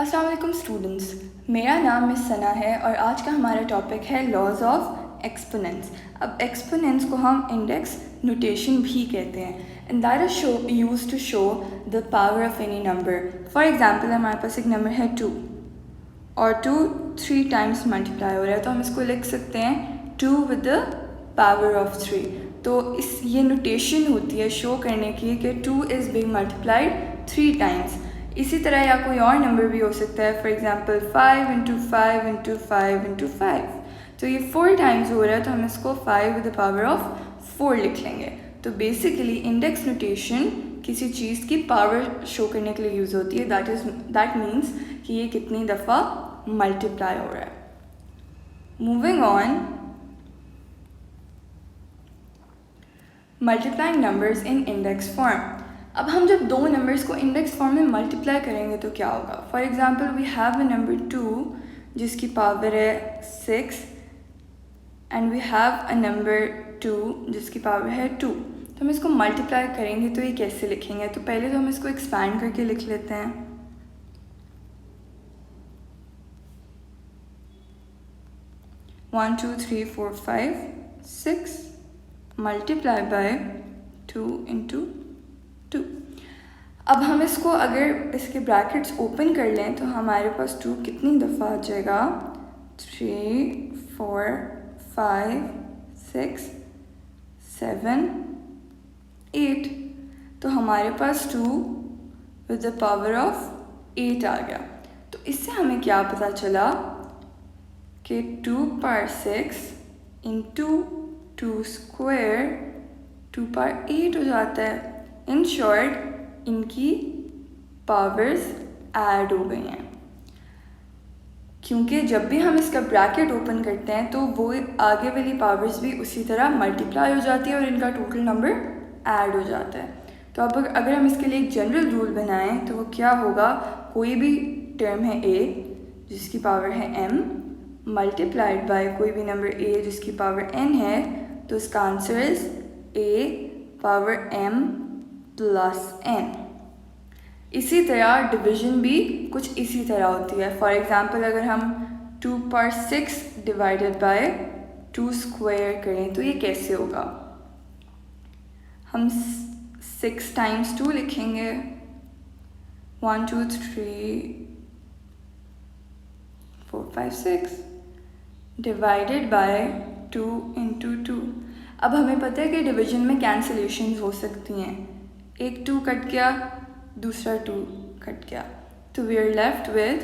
अस्सलाम वालेकुम स्टूडेंट्स, मेरा नाम मिस सना है और आज का हमारा टॉपिक है लॉज ऑफ एक्सपोनेंट्स। अब एक्सपोनेंट्स को हम इंडेक्स नोटेशन भी कहते हैं and that is use to show the power of any number. For example हमारे पास एक नंबर है 2 और 2 3 टाइम्स मल्टीप्लाई हो रहा है, तो हम इसको लिख सकते हैं 2 विद द पावर ऑफ 3। तो ये नोटेशन होती है शो करने की कि 2 इज़ बीइंग मल्टीप्लाइड 3 टाइम्स। इसी तरह या कोई और नंबर भी हो सकता है, for example 5 into 5 into 5 into 5। तो ये 4 टाइम्स हो रहा है, तो हम इसको 5 विद द पावर ऑफ 4 लिख लेंगे। तो बेसिकली इंडेक्स नोटेशन किसी चीज़ की पावर शो करने के लिए यूज़ होती है। दैट मीन्स कि ये कितनी दफ़ा मल्टीप्लाई हो रहा है। Moving on, multiplying numbers in index form. अब हम जब दो नंबर्स को इंडेक्स फॉर्म में मल्टीप्लाई करेंगे तो क्या होगा। For example we have a number 2 जिसकी पावर है 6 and we have a number 2 जिसकी पावर है 2। तो हम इसको मल्टीप्लाई करेंगे तो ये कैसे लिखेंगे। तो पहले तो हम इसको एक्सपैंड करके लिख लेते हैं। 1 2 3 4 5 6 मल्टीप्लाई बाय 2 इंटू 2। अब हम इसको अगर इसके ब्रैकेट्स ओपन कर लें तो हमारे पास 2 कितनी दफ़ा आ जाएगा, 3 4 5 6 7 8। तो हमारे पास 2 विद द पावर ऑफ 8 आ गया। तो इससे हमें क्या पता चला कि 2 पावर 6 इंटू 2 स्क्वायर 2 पावर 8 हो जाता है। इन शॉर्ट इनकी पावर्स ऐड हो गई हैं, क्योंकि जब भी हम इसका ब्रैकेट ओपन करते हैं तो वो आगे वाली पावर्स भी उसी तरह मल्टीप्लाई हो जाती है और इनका टोटल नंबर ऐड हो जाता है। तो अब अगर हम इसके लिए एक जनरल रूल बनाएं तो वो क्या होगा, कोई भी टर्म है a जिसकी पावर है m मल्टीप्लाइड बाय कोई भी नंबर a जिसकी पावर n है, तो इसका answer is a power m plus n। इसी तरह डिवीजन भी कुछ इसी तरह होती है। फॉर एग्जांपल अगर हम 2 पावर 6 डिवाइडेड बाय 2 स्क्वायर करें तो ये कैसे होगा। हम 6 टाइम्स 2 लिखेंगे, 1 2 3 4 5 6 डिवाइडेड बाय 2 इंटू 2। अब हमें पता है कि डिवीजन में कैंसिलेशन हो सकती हैं, एक 2 कट गया दूसरा 2 कट गया, तो we are left with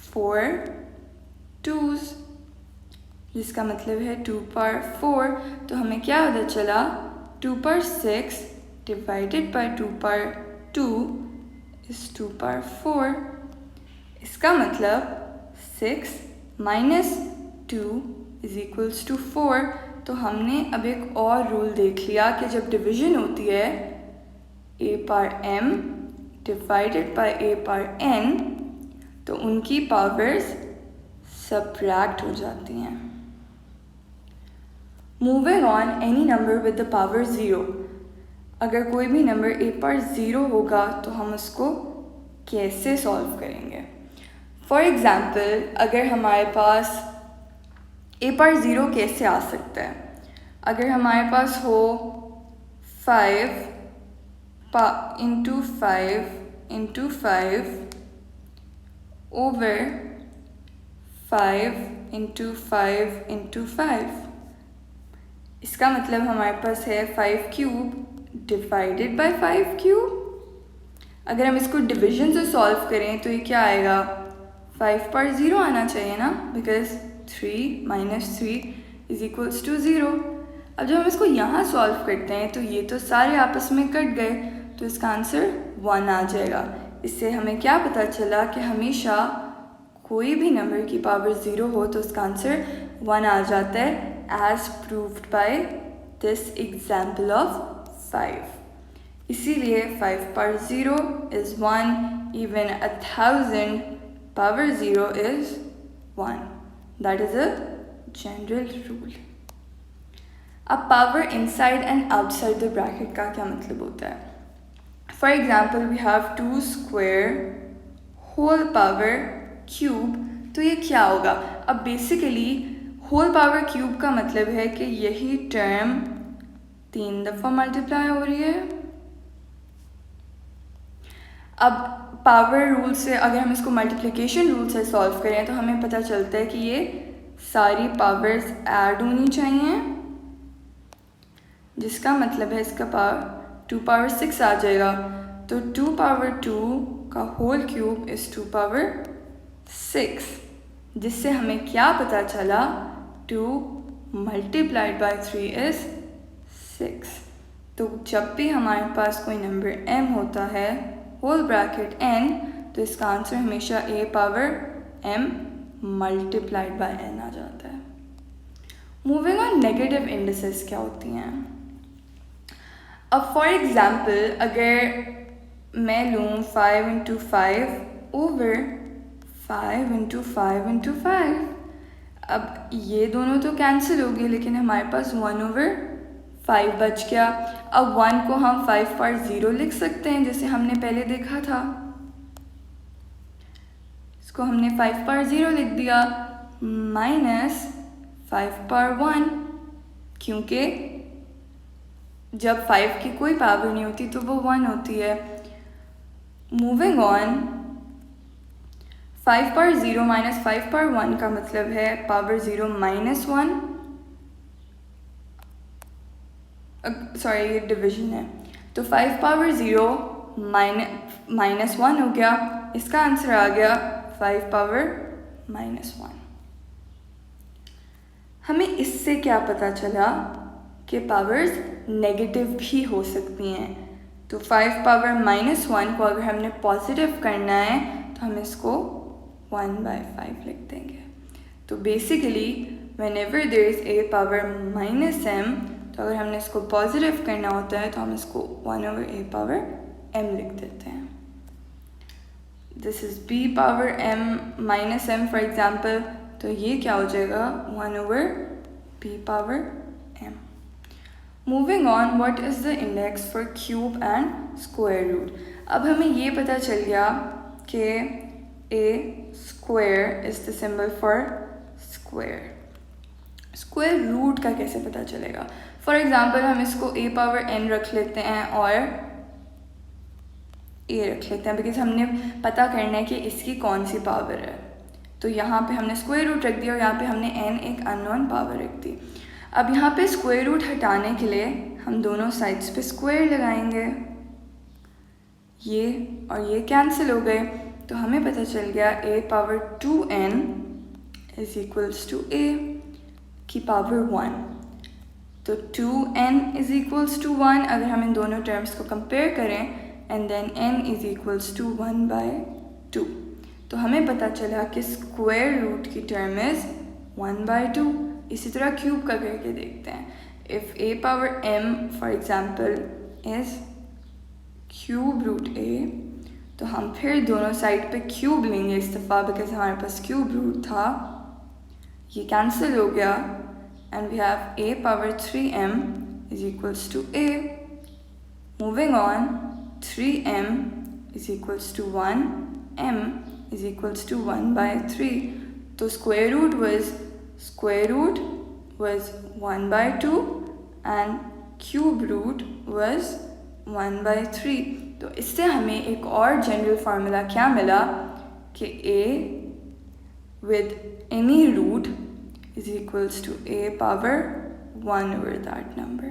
4 2s जिसका मतलब है 2 पावर 4। तो हमें क्या पता चला, 2 power 6 divided by 2 power 2 is 2 power 4। इसका मतलब 6 माइनस 2 इज इक्वल्स टू 4। तो हमने अब एक और रूल देख लिया कि जब डिवीजन होती है a power m divided by a power n तो उनकी पावर्स सबट्रैक्ट हो जाती हैं। Moving on, any number with the power 0। अगर कोई भी नंबर a पावर 0 होगा तो हम उसको कैसे सॉल्व करेंगे। फॉर एग्जांपल अगर हमारे पास a पावर 0 कैसे आ सकता है, अगर हमारे पास हो 5 into 5 into 5 over 5 into 5 into 5। इसका मतलब हमारे पास है 5 क्यूब डिवाइडेड बाय 5 क्यूब। अगर हम इसको डिवीजन से सॉल्व करें तो ये क्या आएगा, 5 पर 0 आना चाहिए ना, because 3 minus 3 is equals to 0। अब जब हम इसको यहाँ सॉल्व करते हैं तो ये तो सारे आपस में कट गए, तो इसका आंसर 1 आ जाएगा। इससे हमें क्या पता चला कि हमेशा कोई भी नंबर की पावर 0 हो तो उसका आंसर 1 आ जाता है, as proved by this example of 5। इसीलिए 5 पर 0 is 1, even 1000 power 0 is 1। That is a general rule. अब power inside and outside the bracket का क्या मतलब होता है। For example we have 2 square whole power cube, तो ये क्या होगा? अब बेसिकली होल पावर क्यूब का मतलब है कि यही टर्म 3 दफ़ा मल्टीप्लाई हो रही है। अब पावर रूल से अगर हम इसको मल्टीप्लिकेशन रूल से सॉल्व करें तो हमें पता चलता है कि ये सारी पावर्स ऐड होनी चाहिए, जिसका मतलब है इसका पावर 2 पावर 6 आ जाएगा। तो 2 पावर 2 का होल क्यूब इज़ 2 पावर 6, जिससे हमें क्या पता चला? 2 मल्टीप्लाइड बाय 3 इज़ 6। तो जब भी हमारे पास कोई नंबर m होता है होल ब्रैकेट n, तो इसका आंसर हमेशा a power m multiplied by n आ जाता है। मूविंग ऑन, नेगेटिव इंडिसेस क्या होती हैं? अब फॉर एग्जांपल अगर मैं लूँ 5 इंटू 5 ओवर 5 इंटू 5 इंटू 5, अब ये दोनों तो कैंसिल हो गए, लेकिन हमारे पास 1 ओवर 5 बच गया। अब 1 को हम 5 पावर 0 लिख सकते हैं, जैसे हमने पहले देखा था। इसको हमने 5 पावर 0 लिख दिया, माइनस 5 पावर 1, क्योंकि जब 5 की कोई पावर नहीं होती तो वो 1 होती है। Moving on, 5 power 0 minus 5 power 1 का मतलब है पावर 0 माइनस 1, सॉरी ये डिवीजन है। तो 5 पावर 0 माइनस 1 हो गया, इसका आंसर आ गया 5 पावर माइनस 1। हमें इससे क्या पता चला कि पावर्स नेगेटिव भी हो सकती हैं। तो 5 पावर माइनस 1 को अगर हमने पॉजिटिव करना है तो हम इसको 1/5 लिख देंगे। तो basically whenever there is a power minus m, तो अगर हमने इसको पॉजिटिव करना होता है तो हम इसको 1 ओवर a पावर m लिख देते हैं। This is b power m minus m for example, तो ये क्या हो जाएगा? 1 over b power m। Moving on, what is the index for cube and square root? अब हमें ये पता चल गया कि a square is the symbol for square. Square root का कैसे पता चलेगा? फॉर एग्जाम्पल हम इसको a पावर n रख लेते हैं और a रख लेते हैं, बिकॉज हमने पता करना है कि इसकी कौन सी पावर है। तो यहाँ पे हमने स्क्वायर रूट रख दिया और यहाँ पे हमने n एक अननोन पावर रख दी। अब यहाँ पे स्क्वायर रूट हटाने के लिए हम दोनों साइड्स पे स्क्वायर लगाएंगे, ये और ये कैंसिल हो गए, तो हमें पता चल गया a power 2n is equals to a की पावर 1। तो 2n इज इक्वल्स टू 1 अगर हम इन दोनों टर्म्स को कंपेयर करें, and then n is equals to 1/2, तो हमें पता चला कि स्क्वायर रूट की टर्म इज 1/2। इसी तरह क्यूब का करके देखते हैं। If a power m for example is cube root a, तो हम फिर दोनों साइड पे क्यूब लेंगे इस दफ़ा, बिकॉज हमारे पास क्यूब रूट था, ये कैंसिल हो गया, and we have a power 3m is equals to a. Moving on, 3m is equals to 1, m is equals to 1/3. So square root was 1/2 and cube root was 1/3. तो इससे हमें एक और general formula क्या मिला कि a with any root is equals to a power 1 over that number.